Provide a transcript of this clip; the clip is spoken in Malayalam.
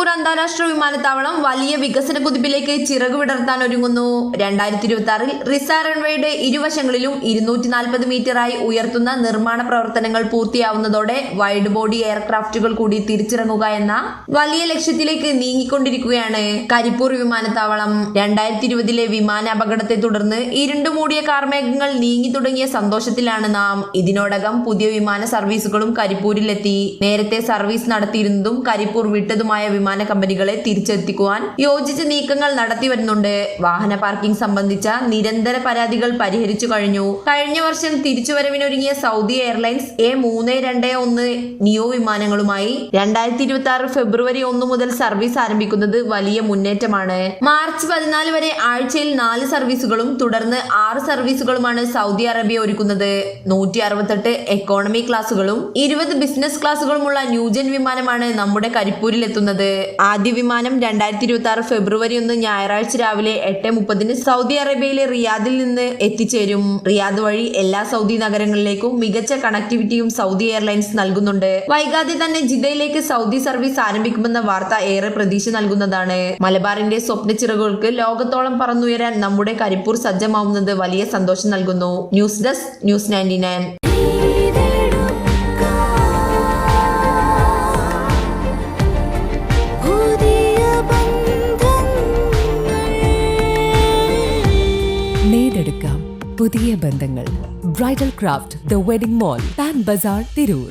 കരിപ്പൂർ അന്താരാഷ്ട്ര വിമാനത്താവളം വലിയ വികസന കുതിപ്പിലേക്ക് ചിറകു വിടർത്താൻ ഒരുങ്ങുന്നു. 2026 റിസ റൺവേയുടെ ഇരുവശങ്ങളിലും 240 മീറ്ററായി ഉയർത്തുന്ന നിർമ്മാണ പ്രവർത്തനങ്ങൾ പൂർത്തിയാവുന്നതോടെ വൈഡ് ബോഡി എയർക്രാഫ്റ്റുകൾ കൂടി തിരിച്ചിറങ്ങുക എന്ന വലിയ ലക്ഷ്യത്തിലേക്ക് നീങ്ങിക്കൊണ്ടിരിക്കുകയാണ് കരിപ്പൂർ വിമാനത്താവളം. 2020 വിമാന അപകടത്തെ തുടർന്ന് ഇരുണ്ടുമൂടിയ കാർമേഘങ്ങൾ നീങ്ങി തുടങ്ങിയ സന്തോഷത്തിലാണ് നാം. ഇതിനോടകം പുതിയ വിമാന സർവീസുകളും കരിപ്പൂരിലെത്തി. നേരത്തെ സർവീസ് നടത്തിയിരുന്നതും കരിപ്പൂർ വിട്ടതുമായ വിമാന കമ്പനികളെ തിരിച്ചെത്തിക്കുവാൻ യോജിച്ച നീക്കങ്ങൾ നടത്തി വരുന്നുണ്ട്. വാഹന പാർക്കിംഗ് സംബന്ധിച്ച നിരന്തര പരാതികൾ പരിഹരിച്ചു കഴിഞ്ഞു. കഴിഞ്ഞ വർഷം തിരിച്ചുവരവിനൊരുങ്ങിയ സൗദി എയർലൈൻസ് A321 നിയോ വിമാനങ്ങളുമായി 2026 ഫെബ്രുവരി 1 മുതൽ സർവീസ് ആരംഭിക്കുന്നത് വലിയ മുന്നേറ്റമാണ്. മാർച്ച് 14 വരെ ആഴ്ചയിൽ 4 സർവീസുകളും തുടർന്ന് 6 സർവീസുകളുമാണ് സൗദി അറേബ്യ ഒരുക്കുന്നത്. 168 എക്കോണമി ക്ലാസുകളും 20 ബിസിനസ് ക്ലാസുകളുമുള്ള ന്യൂജൻ വിമാനമാണ് നമ്മുടെ കരിപ്പൂരിൽ എത്തുന്നത്. ആദ്യ വിമാനം 2026 ഫെബ്രുവരി 1 ഞായറാഴ്ച രാവിലെ 8:30 സൗദി അറേബ്യയിലെ റിയാദിൽ നിന്ന് എത്തിച്ചേരും. റിയാദ് വഴി എല്ലാ സൗദി നഗരങ്ങളിലേക്കും മികച്ച കണക്ടിവിറ്റിയും സൗദി എയർലൈൻസ് നൽകുന്നുണ്ട്. വൈകാതെ തന്നെ ജിദ്ദയിലേക്ക് സൗദി സർവീസ് ആരംഭിക്കുമെന്ന വാർത്ത ഏറെ പ്രതീക്ഷ നൽകുന്നതാണ്. മലബാറിന്റെ സ്വപ്ന ചിറകുകൾക്ക് ലോകത്തോളം പറന്നുയരാൻ നമ്മുടെ കരിപ്പൂർ സജ്ജമാവുന്നത് വലിയ സന്തോഷം നൽകുന്നു. News desk news 99. നേടെടുക്കാം പുതിയ ബന്ധങ്ങൾ. Bridal craft, the wedding mall, Pan Bazar, Tirur.